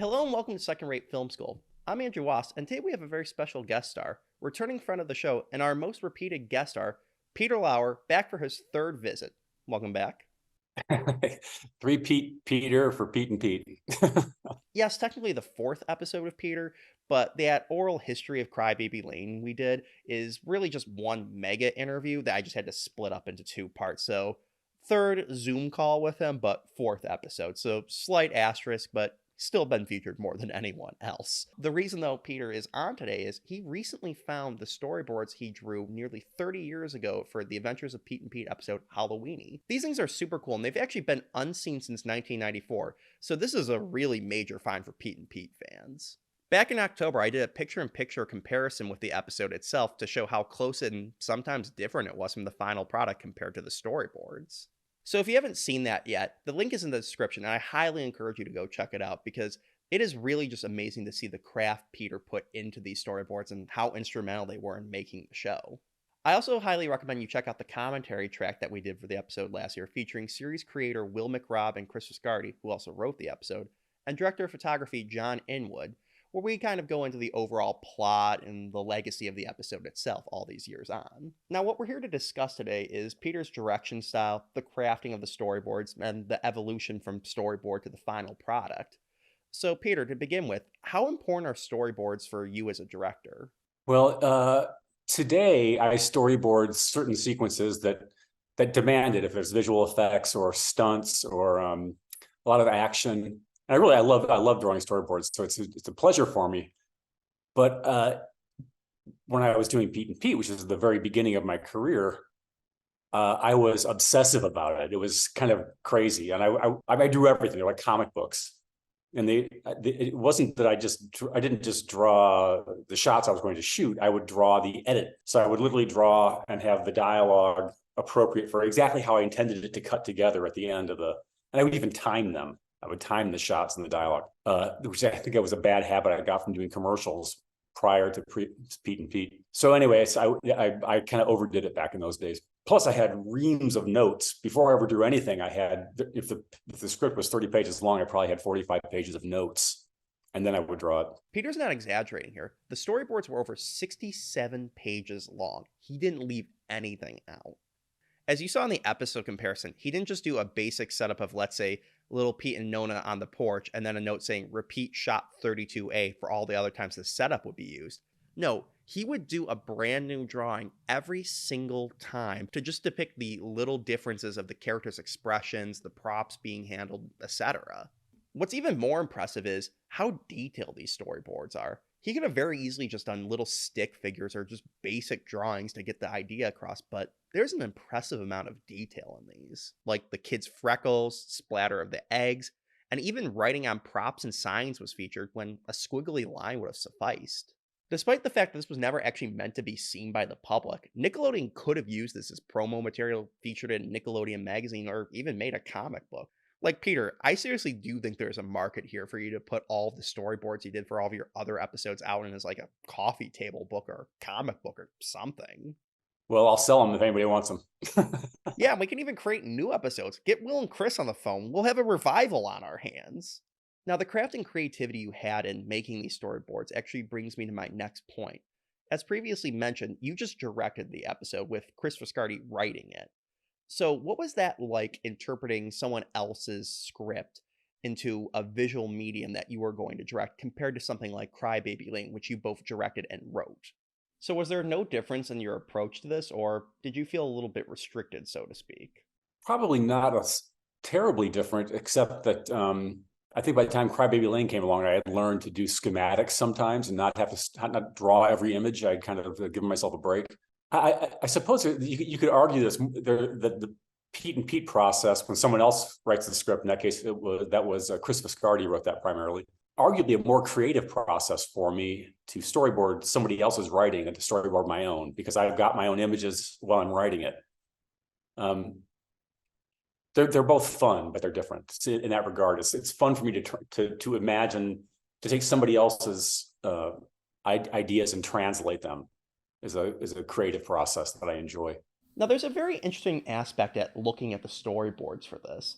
Hello and welcome to Second Rate Film School. I'm Andrew Wass, and today we have a very special guest star, returning friend of the show, and our most repeated guest star, Peter Lauer, back for his third visit. Welcome back. Three Peter for Pete and Pete. Yes, technically the fourth episode with Peter, but that oral history of Crybaby Lane we did is really just one mega interview that I just had to split up into two parts. So, third Zoom call with him, but fourth episode. So, slight asterisk, but still been featured more than anyone else. The reason, though, Peter is on today is he recently found the storyboards he drew nearly 30 years ago for the Adventures of Pete and Pete episode Halloweenie. These things are super cool, and they've actually been unseen since 1994, so this is a really major find for Pete and Pete fans. Back in October, I did a picture-in-picture comparison with the episode itself to show how close and sometimes different it was from the final product compared to the storyboards. So if you haven't seen that yet, the link is in the description, and I highly encourage you to go check it out because it is really just amazing to see the craft Peter put into these storyboards and how instrumental they were in making the show. I also highly recommend you check out the commentary track that we did for the episode last year, featuring series creator Will McRobb and Chris Viscardi, who also wrote the episode, and director of photography John Inwood, where we kind of go into the overall plot and the legacy of the episode itself all these years on. Now, what we're here to discuss today is Peter's direction style, the crafting of the storyboards, and the evolution from storyboard to the final product. So, Peter, to begin with, how important are storyboards for you as a director? Today I storyboard certain sequences that demand it. If there's visual effects or stunts or a lot of action, and I love drawing storyboards, so it's a pleasure for me. But when I was doing Pete and Pete, which is the very beginning of my career, I was obsessive about it. It was kind of crazy, and I drew everything. They're like comic books, and it wasn't that I didn't just draw the shots I was going to shoot. I would draw the edit, so I would literally draw and have the dialogue appropriate for exactly how I intended it to cut together at the end of and I would even time them. I would time the shots and the dialogue, which I think it was a bad habit I got from doing commercials prior to Pete and Pete. So anyways, I kind of overdid it back in those days. Plus, I had reams of notes. Before I ever drew anything, I had, if the script was 30 pages long, I probably had 45 pages of notes, and then I would draw it. Peter's not exaggerating here. The storyboards were over 67 pages long. He didn't leave anything out. As you saw in the episode comparison, he didn't just do a basic setup of, let's say, little Pete and Nona on the porch, and then a note saying repeat shot 32A for all the other times the setup would be used. No, he would do a brand new drawing every single time to just depict the little differences of the characters' expressions, the props being handled, etc. What's even more impressive is how detailed these storyboards are. He could have very easily just done little stick figures or just basic drawings to get the idea across, but there's an impressive amount of detail in these, like the kids' freckles, splatter of the eggs, and even writing on props and signs was featured when a squiggly line would have sufficed. Despite the fact that this was never actually meant to be seen by the public, Nickelodeon could have used this as promo material featured in Nickelodeon magazine or even made a comic book. Like, Peter, I seriously do think there's a market here for you to put all of the storyboards you did for all of your other episodes out in as like a coffee table book or comic book or something. Well, I'll sell them if anybody wants them. Yeah, we can even create new episodes. Get Will and Chris on the phone. We'll have a revival on our hands. Now, the craft and creativity you had in making these storyboards actually brings me to my next point. As previously mentioned, you just directed the episode with Chris Viscardi writing it. So, what was that like interpreting someone else's script into a visual medium that you were going to direct compared to something like Crybaby Lane, which you both directed and wrote? So, was there no difference in your approach to this, or did you feel a little bit restricted, so to speak? Probably not terribly different, except that I think by the time Crybaby Lane came along, I had learned to do schematics sometimes and not have to not draw every image. I'd kind of given myself a break. I suppose you could argue this the Pete and Pete process when someone else writes the script. In that case, that was Chris Viscardi wrote that primarily. Arguably a more creative process for me to storyboard somebody else's writing and to storyboard my own, because I've got my own images while I'm writing it. They're both fun, but they're different in that regard. It's fun for me to imagine, to take somebody else's ideas and translate them is a creative process that I enjoy. Now, there's a very interesting aspect at looking at the storyboards for this.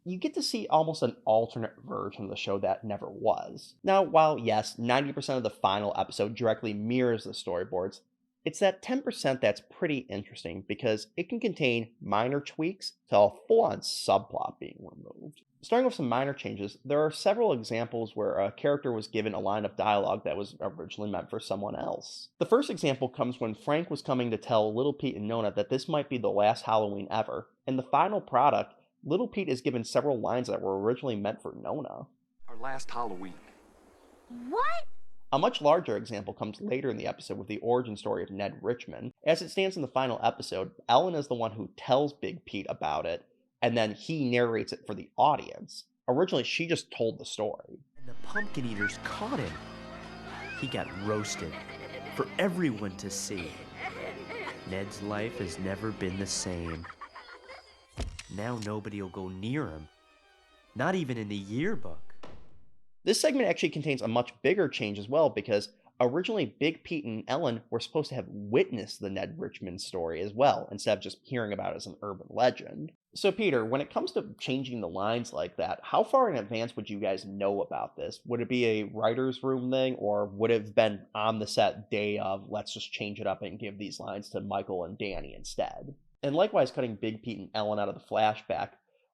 you get to see almost an alternate version of the show that never was. Now, while yes, 90% of the final episode directly mirrors the storyboards, it's that 10% that's pretty interesting because it can contain minor tweaks to a full on subplot being removed. Starting with some minor changes, there are several examples where a character was given a line of dialogue that was originally meant for someone else. The first example comes when Frank was coming to tell Little Pete and Nona that this might be the last Halloween ever. In the final product, Little Pete is given several lines that were originally meant for Nona. Our last Halloween. What? A much larger example comes later in the episode with the origin story of Ned Richmond. As it stands in the final episode, Ellen is the one who tells Big Pete about it, and then he narrates it for the audience. Originally, she just told the story. And the pumpkin eaters caught him. He got roasted for everyone to see. Ned's life has never been the same. Now nobody will go near him. Not even in the yearbook. This segment actually contains a much bigger change as well because originally Big Pete and Ellen were supposed to have witnessed the Ned Richmond story as well, instead of just hearing about it as an urban legend. So Peter, when it comes to changing the lines like that, how far in advance would you guys know about this? Would it be a writer's room thing, or would it have been on the set day of, let's just change it up and give these lines to Michael and Danny instead? And likewise, cutting Big Pete and Ellen out of the flashback,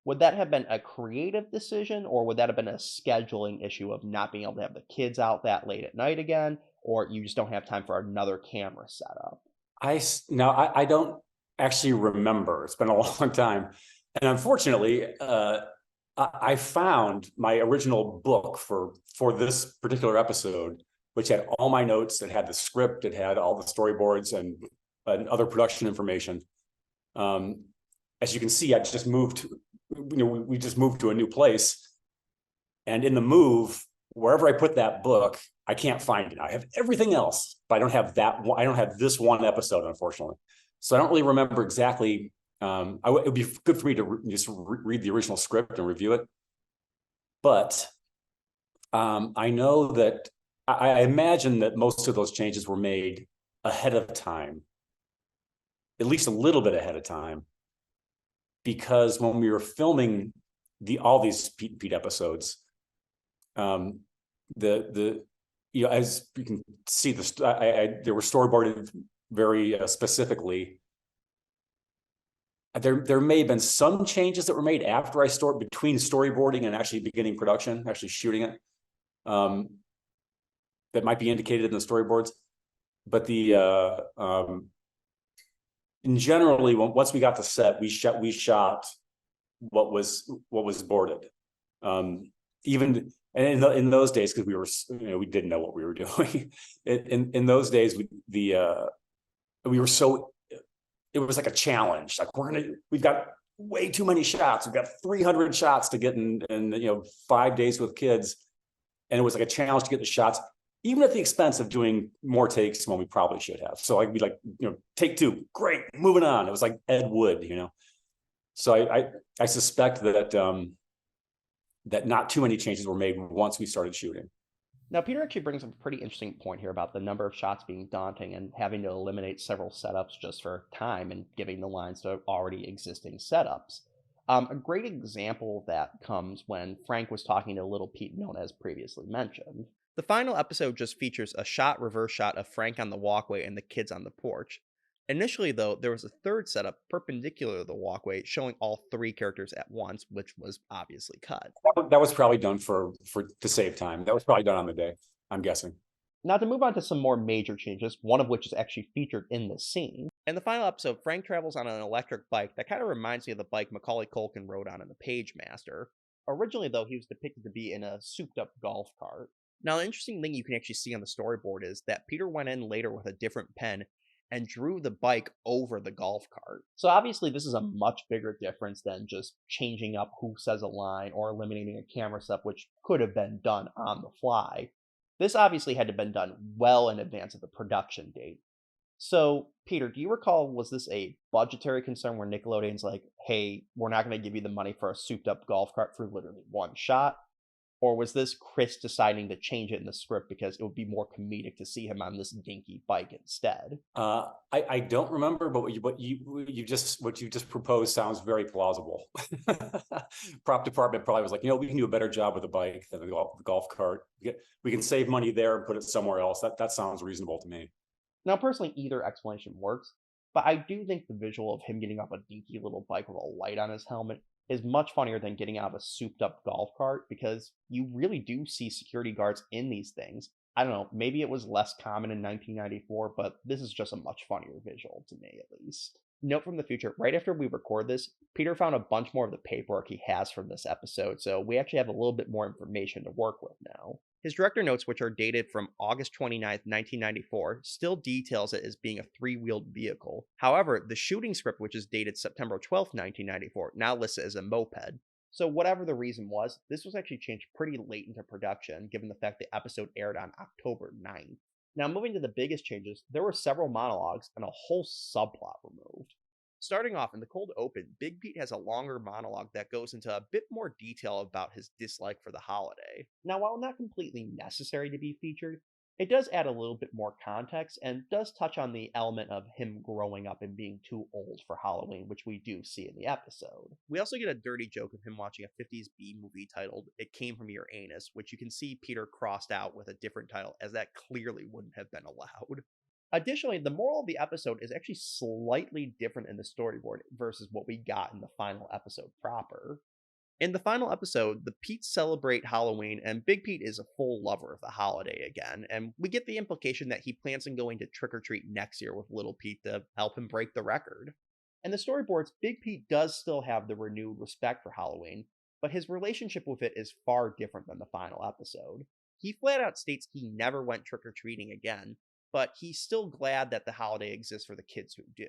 would that have been a creative decision, or would that have been a scheduling issue of not being able to have the kids out that late at night again, or you just don't have time for another camera setup? I don't actually remember. It's been a long time, and unfortunately, I found my original book for this particular episode, which had all my notes. It had the script, it had all the storyboards and other production information. As you can see, I just moved. We just moved to a new place, and in the move, wherever I put that book, I can't find it. I have everything else, but I don't have that one. I don't have this one episode, unfortunately. So I don't really remember exactly. It would be good for me to just read the original script and review it. But I know that I imagine that most of those changes were made ahead of time, at least a little bit ahead of time. Because when we were filming all these Pete episodes, as you can see, they were storyboarded very specifically. There may have been some changes that were made after between storyboarding and actually beginning production, actually shooting it, that might be indicated in the storyboards. But and generally, once we got to set, we shot what was boarded. Even in those days, because we didn't know what we were doing. in those days, we were so, it was like a challenge. Like we've got way too many shots. We've got 300 shots to get in 5 days with kids, and it was like a challenge to get the shots, even at the expense of doing more takes when we probably should have. So I'd be like, take 2, great, moving on. It was like Ed Wood, So I suspect that that not too many changes were made once we started shooting. Now, Peter actually brings up a pretty interesting point here about the number of shots being daunting and having to eliminate several setups just for time and giving the lines to already existing setups. A great example of that comes when Frank was talking to Little Pete, known as previously mentioned. The final episode just features a reverse shot of Frank on the walkway and the kids on the porch. Initially, though, there was a third setup perpendicular to the walkway showing all 3 characters at once, which was obviously cut. That was probably done to save time. That was probably done on the day, I'm guessing. Now to move on to some more major changes, one of which is actually featured in this scene. In the final episode, Frank travels on an electric bike that kind of reminds me of the bike Macaulay Culkin rode on in The Page Master. Originally, though, he was depicted to be in a souped-up golf cart. Now, the interesting thing you can actually see on the storyboard is that Peter went in later with a different pen and drew the bike over the golf cart. So obviously this is a much bigger difference than just changing up who says a line or eliminating a camera step, which could have been done on the fly. This obviously had to have been done well in advance of the production date. So, Peter, do you recall, was this a budgetary concern where Nickelodeon's like, hey, we're not going to give you the money for a souped up golf cart for literally one shot? Or was this Chris deciding to change it in the script because it would be more comedic to see him on this dinky bike instead? I don't remember, but what you just proposed sounds very plausible. Prop department probably was like, we can do a better job with the bike than the golf cart. We can save money there and put it somewhere else. That sounds reasonable to me. Now, personally, either explanation works, but I do think the visual of him getting off a dinky little bike with a light on his helmet is much funnier than getting out of a souped up golf cart because you really do see security guards in these things. I don't know, maybe it was less common in 1994, but this is just a much funnier visual to me, at least. Note from the future, right after we record this, Peter found a bunch more of the paperwork he has from this episode, so we actually have a little bit more information to work with now. His director notes, which are dated from August 29th, 1994, still details it as being a three-wheeled vehicle. However, the shooting script, which is dated September 12th, 1994, now lists it as a moped. So whatever the reason was, this was actually changed pretty late into production, given the fact the episode aired on October 9th. Now, moving to the biggest changes, there were several monologues and a whole subplot removed. Starting off in the cold open, Big Pete has a longer monologue that goes into a bit more detail about his dislike for the holiday. Now, while not completely necessary to be featured, it does add a little bit more context and does touch on the element of him growing up and being too old for Halloween, which we do see in the episode. We also get a dirty joke of him watching a 50s B movie titled It Came From Your Anus, which you can see Peter crossed out with a different title, as that clearly wouldn't have been allowed. Additionally, the moral of the episode is actually slightly different in the storyboard versus what we got in the final episode proper. In the final episode, the Pete's celebrate Halloween, and Big Pete is a full lover of the holiday again, and we get the implication that he plans on going to trick or treat next year with Little Pete to help him break the record. In the storyboards, Big Pete does still have the renewed respect for Halloween, but his relationship with it is far different than the final episode. He flat out states he never went trick or treating again, but he's still glad that the holiday exists for the kids who do.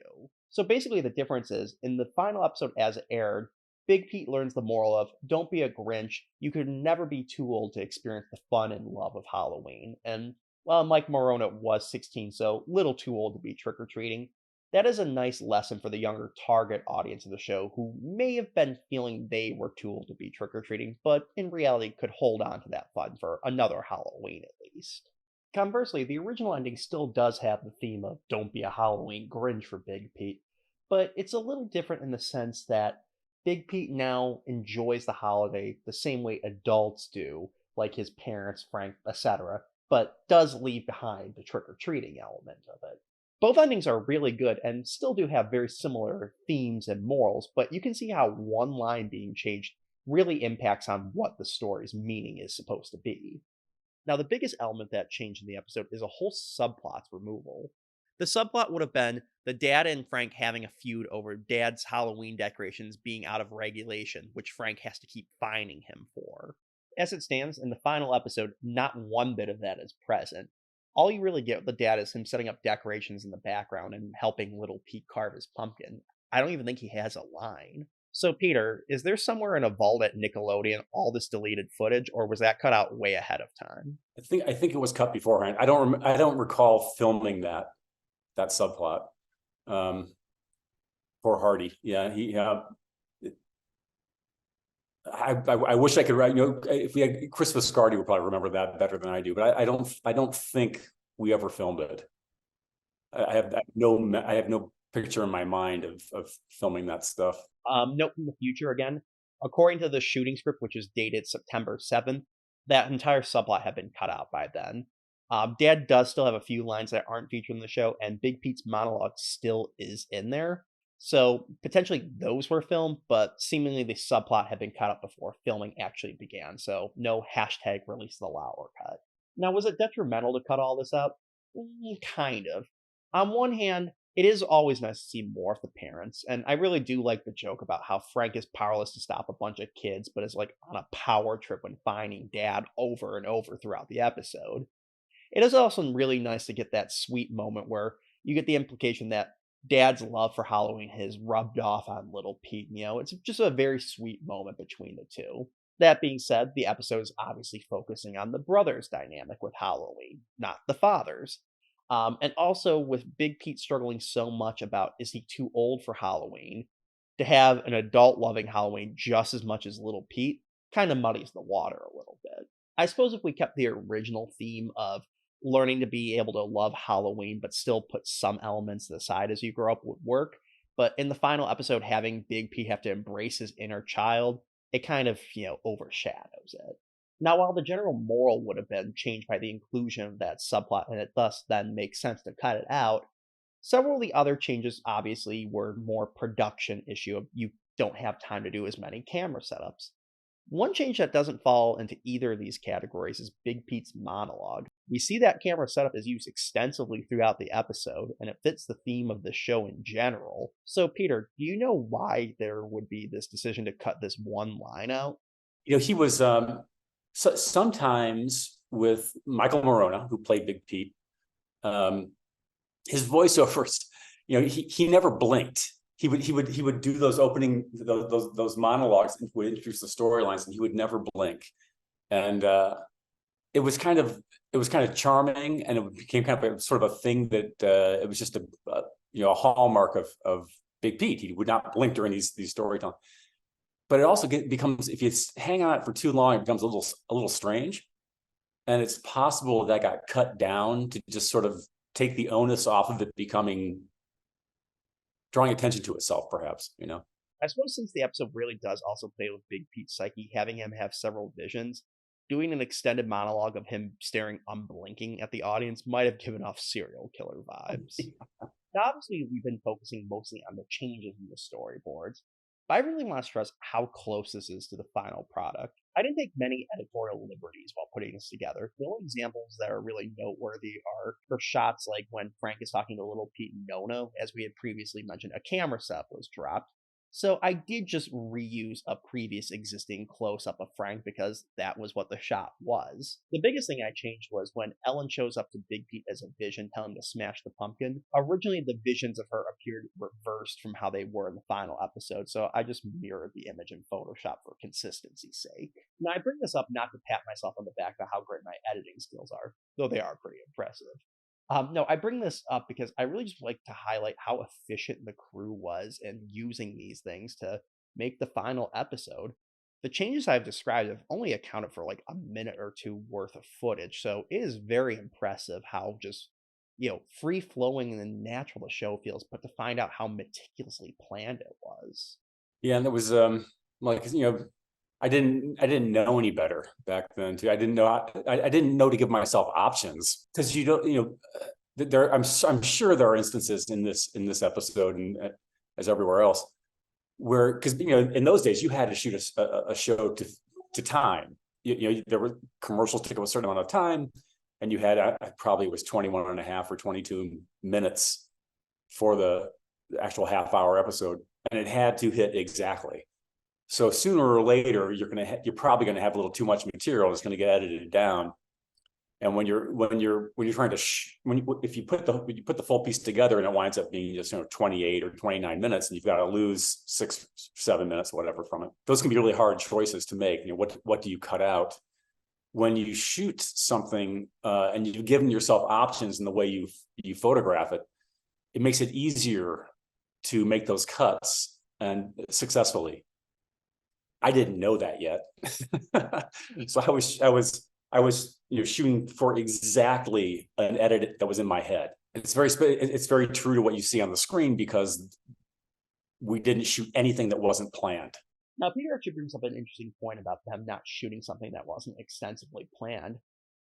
So basically, the difference is in the final episode as it aired, Big Pete learns the moral of don't be a Grinch, you could never be too old to experience the fun and love of Halloween. And while Mike Morona was 16, so little too old to be trick or treating, that is a nice lesson for the younger target audience of the show who may have been feeling they were too old to be trick or treating, but in reality could hold on to that fun for another Halloween at least. Conversely, the original ending still does have the theme of don't be a Halloween Grinch for Big Pete, but it's a little different in the sense that Big Pete now enjoys the holiday the same way adults do, like his parents, Frank, etc., but does leave behind the trick or treating element of it. Both endings are really good and still do have very similar themes and morals, but you can see how one line being changed really impacts on what the story's meaning is supposed to be. Now, the biggest element that changed in the episode is a whole subplot's removal. The subplot would have been the dad and Frank having a feud over dad's Halloween decorations being out of regulation, which Frank has to keep fining him for. As it stands, in the final episode, not one bit of that is present. All you really get with the dad is him setting up decorations in the background and helping little Pete carve his pumpkin. I don't even think he has a line. So, Peter, is there somewhere in a vault at Nickelodeon all this deleted footage, or was that cut out way ahead of time? I think it was cut beforehand. I don't recall filming that subplot. Poor Hardy. Yeah, he. I wish I could write. If we had Chris Viscardi, would probably remember that better than I do. But I don't think we ever filmed it. I have no picture in my mind of filming that stuff. Note from the future again. According to the shooting script, which is dated September 7th, that entire subplot had been cut out by then. Dad does still have a few lines that aren't featured in the show, and Big Pete's monologue still is in there. So potentially those were filmed, but seemingly the subplot had been cut out before filming actually began. So no hashtag release the Lauer cut. Now, was it detrimental to cut all this out? Kind of. On one hand, it is always nice to see more of the parents, and I really do like the joke about how Frank is powerless to stop a bunch of kids, but is like on a power trip when finding dad over and over throughout the episode. It is also really nice to get that sweet moment where you get the implication that dad's love for Halloween has rubbed off on little Pete. It's just a very sweet moment between the two. That being said, the episode is obviously focusing on the brothers' dynamic with Halloween, not the fathers. And also with Big Pete struggling so much about is he too old for Halloween, to have an adult loving Halloween just as much as little Pete, kind of muddies the water a little bit. I suppose if we kept the original theme of learning to be able to love Halloween, but still put some elements to the side as you grow up would work. But in the final episode, having Big Pete have to embrace his inner child, it kind of, overshadows it. Now, while the general moral would have been changed by the inclusion of that subplot, and it thus then makes sense to cut it out, several of the other changes obviously were more production issue of you don't have time to do as many camera setups. One change that doesn't fall into either of these categories is Big Pete's monologue. We see that camera setup is used extensively throughout the episode, and it fits the theme of the show in general. So, Peter, do you know why there would be this decision to cut this one line out? He was sometimes with Michael Morona, who played Big Pete. His voiceovers, he never blinked. He would do those opening those monologues and would introduce the storylines, and he would never blink. And it was kind of charming, and it became kind of sort of a thing that it was just a hallmark of Big Pete. He would not blink during these storytelling. But it also becomes, if you hang on it for too long, it becomes a little strange. And it's possible that got cut down to just sort of take the onus off of it drawing attention to itself, perhaps. I suppose since the episode really does also play with Big Pete's psyche, having him have several visions, doing an extended monologue of him staring unblinking at the audience might have given off serial killer vibes. Now, obviously, we've been focusing mostly on the changes in the storyboards, but I really want to stress how close this is to the final product. I didn't take many editorial liberties while putting this together. The only examples that are really noteworthy are for shots like when Frank is talking to little Pete and Nona. As we had previously mentioned, a camera set was dropped. So I did just reuse a previous existing close-up of Frank because that was what the shot was. The biggest thing I changed was when Ellen shows up to Big Pete as a vision telling him to smash the pumpkin. Originally, the visions of her appeared reversed from how they were in the final episode, so I just mirrored the image in Photoshop for consistency's sake. Now, I bring this up not to pat myself on the back about how great my editing skills are, though they are pretty impressive. No, I bring this up because I really just like to highlight how efficient the crew was in using these things to make the final episode. The changes I've described have only accounted for like a minute or two worth of footage, so it is very impressive how just, free flowing and natural the show feels, but to find out how meticulously planned it was. Yeah, and it was I didn't know any better back then too. I didn't know to give myself options, because I'm sure there are instances in this episode and as everywhere else where, because in those days you had to shoot a show to time. There were commercials to go a certain amount of time, and you had probably it was 21 and a half or 22 minutes for the actual half-hour episode, and it had to hit exactly. So sooner or later, you're probably going to have a little too much material. It's going to get edited down. And when you're trying to if you put the full piece together and it winds up being just 28 or 29 minutes, and you've got to lose 6-7 minutes, whatever, from it. Those can be really hard choices to make. What do you cut out? When you shoot something and you've given yourself options in the way you photograph it, it makes it easier to make those cuts and successfully. I didn't know that yet. So I was shooting for exactly an edit that was in my head. It's very true to what you see on the screen, because we didn't shoot anything that wasn't planned. Now, Peter actually brings up an interesting point about them not shooting something that wasn't extensively planned.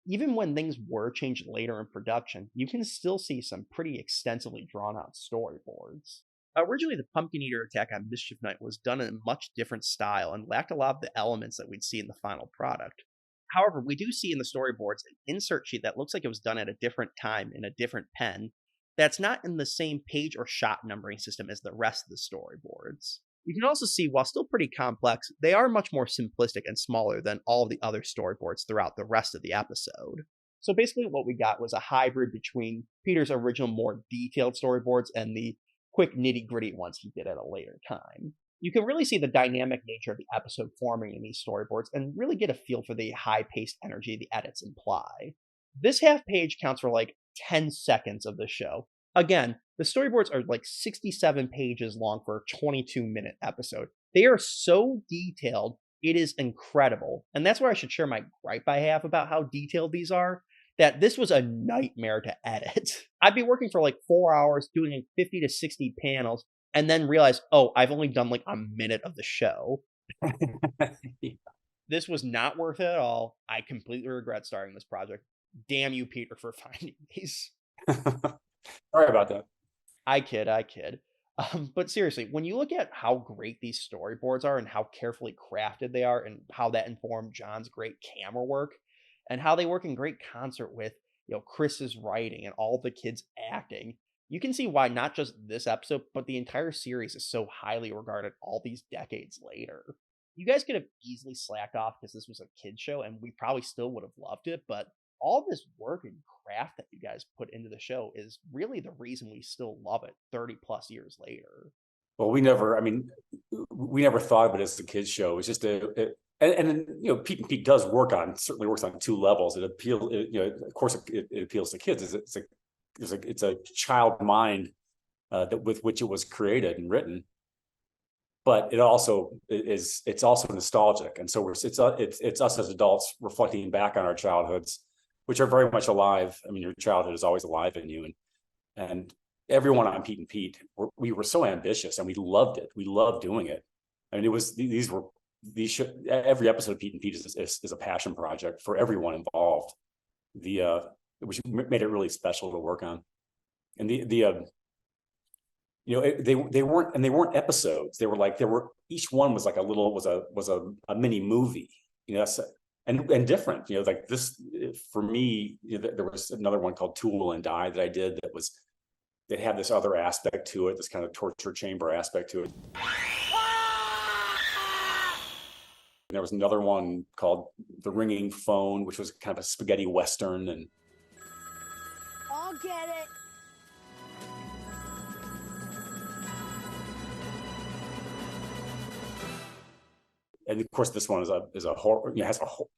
Even when things were changed later in production, you can still see some pretty extensively drawn out storyboards. Originally, the Pumpkin Eater attack on Mischief Night was done in a much different style and lacked a lot of the elements that we'd see in the final product. However, we do see in the storyboards an insert sheet that looks like it was done at a different time in a different pen that's not in the same page or shot numbering system as the rest of the storyboards. You can also see, while still pretty complex, they are much more simplistic and smaller than all of the other storyboards throughout the rest of the episode. So basically what we got was a hybrid between Peter's original more detailed storyboards and the quick nitty-gritty ones he did at a later time. You can really see the dynamic nature of the episode forming in these storyboards and really get a feel for the high-paced energy the edits imply. This half page counts for like 10 seconds of the show. Again, the storyboards are like 67 pages long for a 22-minute episode. They are so detailed It is incredible. And that's where I should share my gripe I have about how detailed these are. That this was a nightmare to edit. I'd be working for like 4 hours doing like 50 to 60 panels and then realize, oh, I've only done like a minute of the show. This was not worth it at all. I completely regret starting this project. Damn you, Peter, for finding these. Sorry about that. I kid. But seriously, when you look at how great these storyboards are and how carefully crafted they are and how that informed John's great camera work and how they work in great concert with, Chris's writing and all the kids acting, you can see why not just this episode, but the entire series is so highly regarded all these decades later. You guys could have easily slacked off because this was a kid show and we probably still would have loved it, but all this work and craft that you guys put into the show is really the reason we still love it 30 plus years later. Well, we never thought of it as a kids show. It's just Pete and Pete certainly works on two levels. Of course it appeals to kids. It's a child mind that with which it was created and written, but it's also nostalgic. And so it's us as adults reflecting back on our childhoods, which are very much alive. I mean, your childhood is always alive in you, and everyone on Pete and Pete, we were so ambitious and we loved it. We loved doing it. I mean, every episode of Pete and Pete is a passion project for everyone involved. Which made it really special to work on. And they weren't episodes. Each one was like a mini movie. And different, like this for me, there was another one called Tool and Die that I did that had this other aspect to it, this kind of torture chamber aspect to it. And there was another one called The Ringing Phone, which was kind of a spaghetti Western. And I'll get it. And of course, this one is a horror.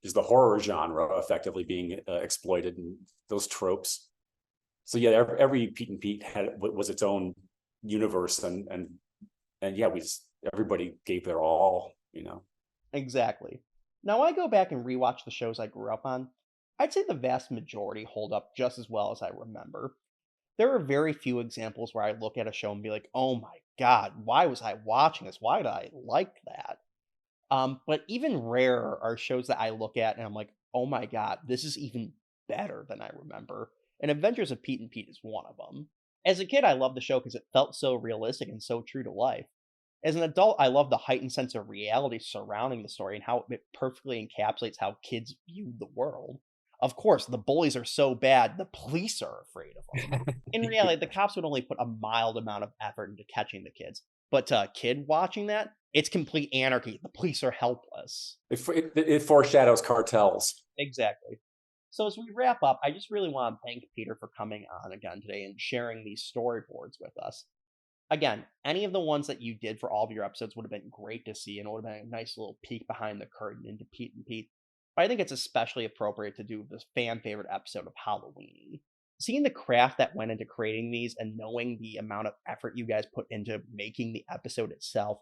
Is the horror genre effectively being exploited, and those tropes. So yeah, every Pete and Pete was its own universe, and yeah, everybody gave their all. Exactly. Now, when I go back and rewatch the shows I grew up on, I'd say the vast majority hold up just as well as I remember. There are very few examples where I look at a show and be like, oh my god, why was I watching this? Why did I like that? But even rarer are shows that I look at and I'm like, oh my god, this is even better than I remember. And Adventures of Pete and Pete is one of them. As a kid, I loved the show because it felt so realistic and so true to life. As an adult, I love the heightened sense of reality surrounding the story and how it perfectly encapsulates how kids view the world. Of course, the bullies are so bad, the police are afraid of them. In reality, the cops would only put a mild amount of effort into catching the kids. But to a kid watching that, it's complete anarchy. The police are helpless. It foreshadows cartels. Exactly. So as we wrap up, I just really want to thank Peter for coming on again today and sharing these storyboards with us. Again, any of the ones that you did for all of your episodes would have been great to see and would have been a nice little peek behind the curtain into Pete and Pete. But I think it's especially appropriate to do this fan favorite episode of Halloweenie. Seeing the craft that went into creating these and knowing the amount of effort you guys put into making the episode itself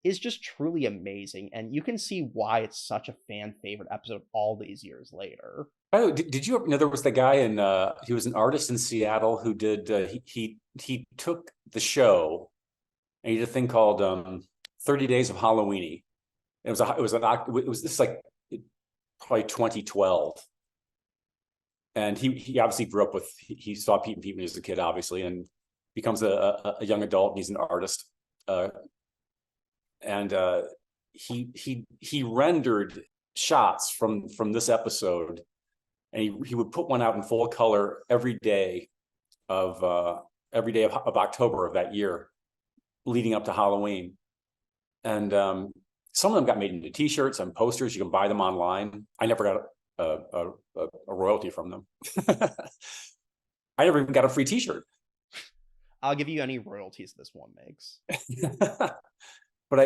is just truly amazing, and you can see why it's such a fan favorite episode all these years later. Oh, did you know there was the guy he was an artist in Seattle who did he took the show and he did a thing called 30 Days of Halloweenie. It was this like probably 2012. And he obviously grew up he saw Pete and Pete when he was a kid, obviously, and becomes a young adult, and he's an artist. And he rendered shots from this episode, and he would put one out in full color every day of October of that year, leading up to Halloween. And some of them got made into T-shirts and posters. You can buy them online. I never got a royalty from them. I never even got a free T-shirt. I'll give you any royalties this one makes. But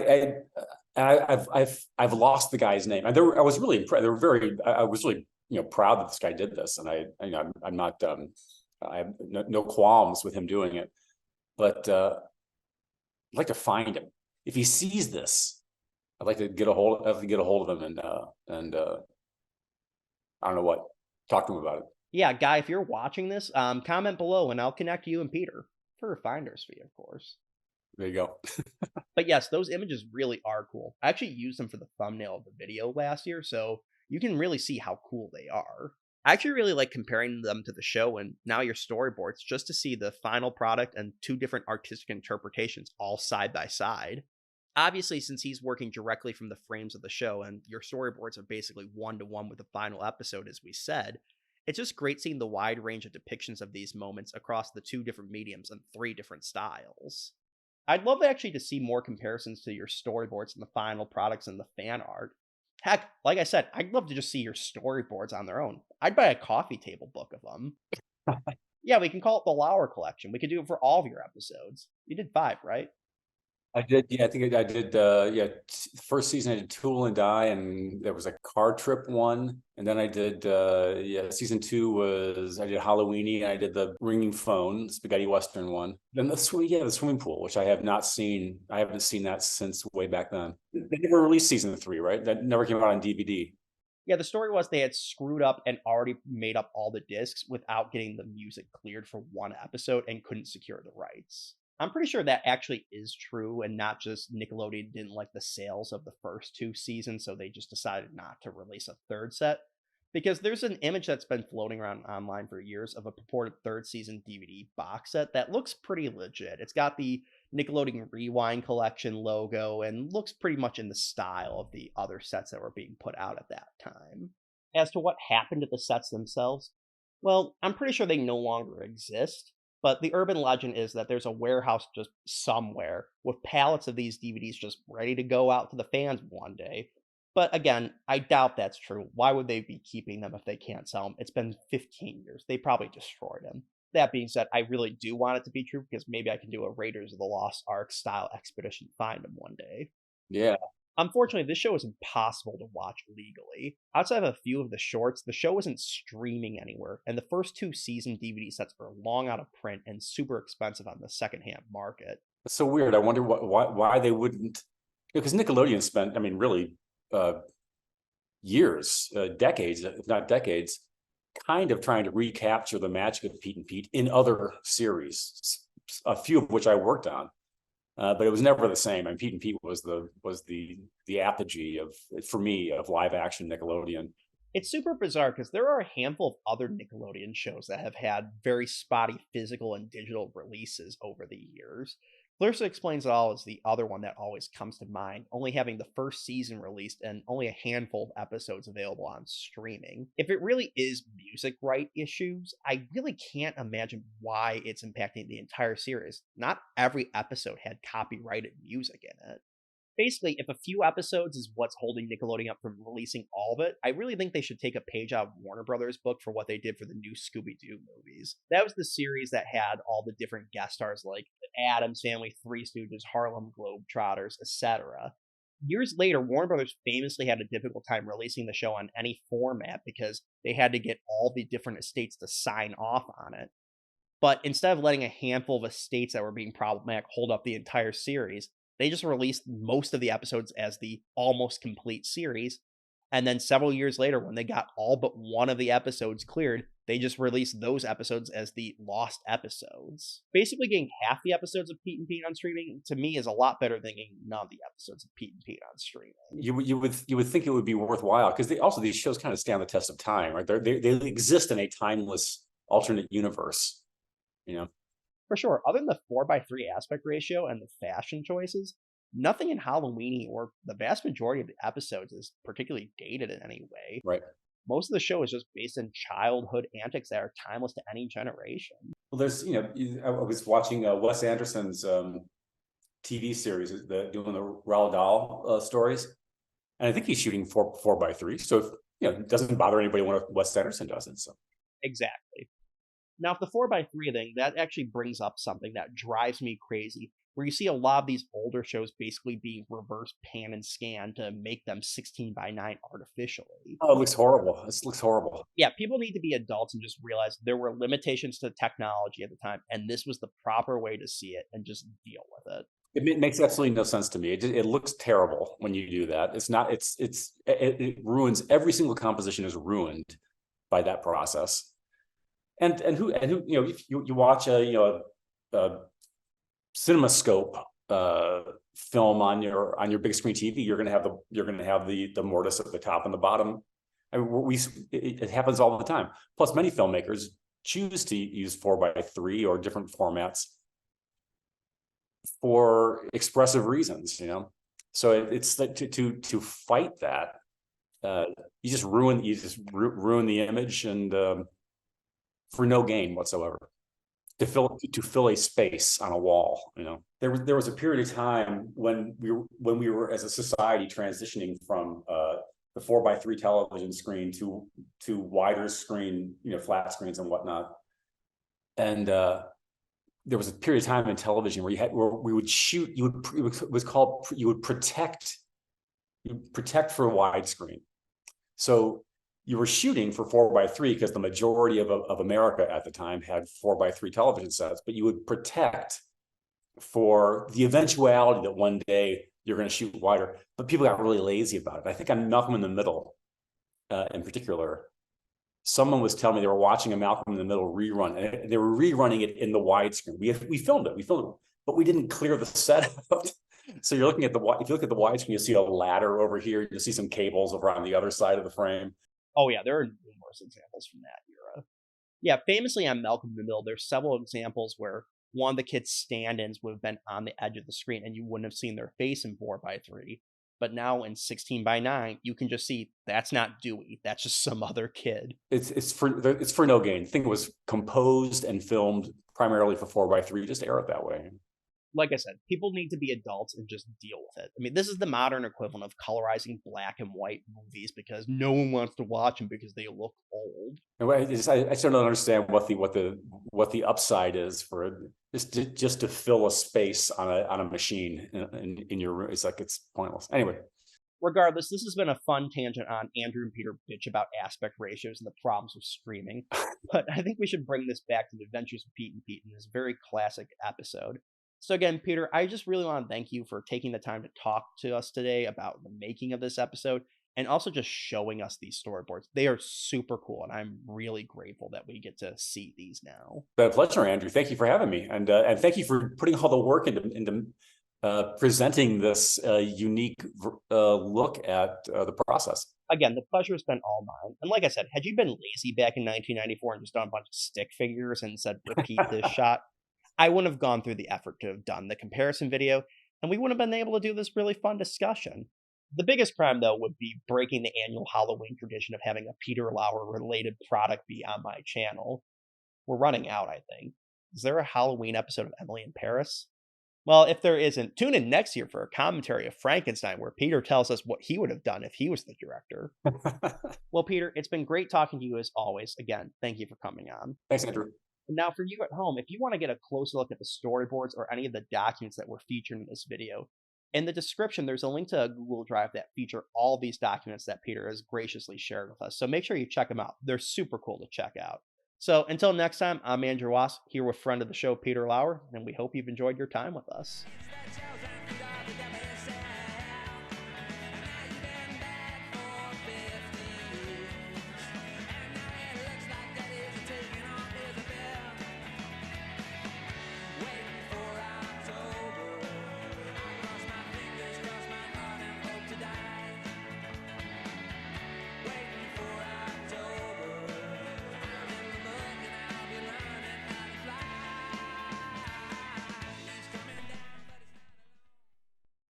I've lost the guy's name, and I was really impressed. I was really proud that this guy did this, and I'm not I have no qualms with him doing it, but I'd like to find him. If he sees this, I'd like to get a hold. I'd like to get a hold of him and I don't know what. Talk to him about it. Yeah, Guy, if you're watching this, comment below and I'll connect you and Peter for a finder's fee, of course. There you go. But yes, those images really are cool. I actually used them for the thumbnail of the video last year, so you can really see how cool they are. I actually really like comparing them to the show and now your storyboards just to see the final product and two different artistic interpretations all side by side. Obviously, since he's working directly from the frames of the show and your storyboards are basically one to one with the final episode, as we said, it's just great seeing the wide range of depictions of these moments across the two different mediums and three different styles. I'd love actually to see more comparisons to your storyboards and the final products and the fan art. Heck, like I said, I'd love to just see your storyboards on their own. I'd buy a coffee table book of them. Yeah, we can call it the Lauer collection. We could do it for all of your episodes. You did 5, right? I did, yeah. I think I did. Yeah, first season I did Tool and Die, and there was a car trip one, and then I did. Yeah, season 2 was I did Halloweenie, and I did the ringing phone, spaghetti western one. Then the swimming pool, which I have not seen. I haven't seen that since way back then. They never released season 3, right? That never came out on DVD. Yeah, the story was they had screwed up and already made up all the discs without getting the music cleared for one episode and couldn't secure the rights. I'm pretty sure that actually is true and not just Nickelodeon didn't like the sales of the first 2 seasons, so they just decided not to release a third set. Because there's an image that's been floating around online for years of a purported third season DVD box set that looks pretty legit. It's got the Nickelodeon Rewind Collection logo and looks pretty much in the style of the other sets that were being put out at that time. As to what happened to the sets themselves, well, I'm pretty sure they no longer exist, but the urban legend is that there's a warehouse just somewhere with pallets of these DVDs just ready to go out to the fans one day. But again, I doubt that's true. Why would they be keeping them if they can't sell them? It's been 15 years. They probably destroyed them. That being said, I really do want it to be true because maybe I can do a Raiders of the Lost Ark style expedition to find them one day. Yeah, Unfortunately, this show is impossible to watch legally. Outside of a few of the shorts, the show isn't streaming anywhere, and the first 2 season DVD sets are long out of print and super expensive on the secondhand market. it's so weird. I wonder why they wouldn't. Because Nickelodeon spent, I mean, really, years, decades, if not decades, kind of trying to recapture the magic of Pete and Pete in other series, a few of which I worked on. But it was never the same. I mean, Pete and Pete was the apogee of, for me, of live action Nickelodeon. It's super bizarre because there are a handful of other Nickelodeon shows that have had very spotty physical and digital releases over the years. Clarissa Explains It All is the other one that always comes to mind, only having the first season released and only a handful of episodes available on streaming. If it really is music right issues, I really can't imagine why it's impacting the entire series. Not every episode had copyrighted music in it. Basically, if a few episodes is what's holding Nickelodeon up from releasing all of it, I really think they should take a page out of Warner Brothers' book for what they did for the new Scooby-Doo movies. That was the series that had all the different guest stars like the Addams Family, Three Stooges, Harlem Globetrotters, etc. Years later, Warner Brothers famously had a difficult time releasing the show on any format because they had to get all the different estates to sign off on it. But instead of letting a handful of estates that were being problematic hold up the entire series, they just released most of the episodes as the almost complete series. And then several years later, when they got all but one of the episodes cleared, they just released those episodes as the lost episodes. Basically, getting half the episodes of Pete and Pete on streaming to me is a lot better than getting none of the episodes of Pete and Pete on streaming. You would think it would be worthwhile because these shows kind of stand the test of time, right? They exist in a timeless alternate universe, you know. For sure, other than the 4:3 aspect ratio and the fashion choices, nothing in Halloweenie or the vast majority of the episodes is particularly dated in any way. Right. Most of the show is just based in childhood antics that are timeless to any generation. Well, there's, I was watching Wes Anderson's TV series, doing the Roald Dahl stories, and I think he's shooting 4:3. So if, it doesn't bother anybody when Wes Anderson does it. So Exactly. Now, if the 4:3 thing, that actually brings up something that drives me crazy, where you see a lot of these older shows basically being reverse pan and scan to make them 16:9 artificially. oh, it looks horrible. This looks horrible. Yeah, people need to be adults and just realize there were limitations to technology at the time, and this was the proper way to see it and just deal with it. makes absolutely no sense to me. It looks terrible when you do that. It's not. It ruins every single composition is ruined by that process. And who if you watch a CinemaScope film on your big screen TV, you're gonna have the mortise at the top and the bottom. I mean, it happens all the time. Plus, many filmmakers choose to use 4:3 or different formats for expressive reasons, So it's like to fight that, you just ruin the image, and for no gain whatsoever. To fill a space on a wall, There was a period of time when we were as a society transitioning from the 4:3 television screen to wider screen, flat screens and whatnot. And there was a period of time in television where we would shoot. It was called, you would protect for widescreen. So you were shooting for 4:3 because the majority of America at the time had 4:3 television sets, but you would protect for the eventuality that one day you're going to shoot wider. But people got really lazy about it. I think on Malcolm in the Middle, in particular, someone was telling me they were watching a Malcolm in the Middle rerun, and they were rerunning it in the widescreen. We filmed it, but we didn't clear the set out. So if you look at the widescreen, you'll see a ladder over here. You'll see some cables over on the other side of the frame. Oh yeah, there are numerous examples from that era. Yeah, famously on Malcolm in the Middle, there's several examples where one of the kids' stand-ins would have been on the edge of the screen, and you wouldn't have seen their face in 4:3. But now in 16:9, you can just see that's not Dewey. That's just some other kid. It's for no gain. I think it was composed and filmed primarily for 4:3. Just air it that way. Like I said, people need to be adults and just deal with it. I mean, this is the modern equivalent of colorizing black and white movies because no one wants to watch them because they look old. And I still don't understand what the upside is for it. Just to fill a space on a machine in your room. It's like, it's pointless. Anyway. Regardless, this has been a fun tangent on Andrew and Peter bitch about aspect ratios and the problems with streaming. But I think we should bring this back to the adventures of Pete and Pete in this very classic episode. So again, Peter, I just really want to thank you for taking the time to talk to us today about the making of this episode and also just showing us these storyboards. They are super cool, and I'm really grateful that we get to see these now. My pleasure, Andrew. Thank you for having me, and thank you for putting all the work into presenting this unique look at the process. Again, the pleasure has been all mine. And like I said, had you been lazy back in 1994 and just done a bunch of stick figures and said, repeat this shot, I wouldn't have gone through the effort to have done the comparison video, and we wouldn't have been able to do this really fun discussion. The biggest crime, though, would be breaking the annual Halloween tradition of having a Peter Lauer related product be on my channel. We're running out, I think. Is there a Halloween episode of Emily in Paris? Well, if there isn't, tune in next year for a commentary of Frankenstein where Peter tells us what he would have done if he was the director. Well, Peter, it's been great talking to you as always. Again, thank you for coming on. Thanks, Andrew. Now, for you at home, if you want to get a closer look at the storyboards or any of the documents that were featured in this video, in the description, there's a link to a Google Drive that feature all these documents that Peter has graciously shared with us. So make sure you check them out. They're super cool to check out. So until next time, I'm Andrew Wass, here with friend of the show, Peter Lauer, and we hope you've enjoyed your time with us.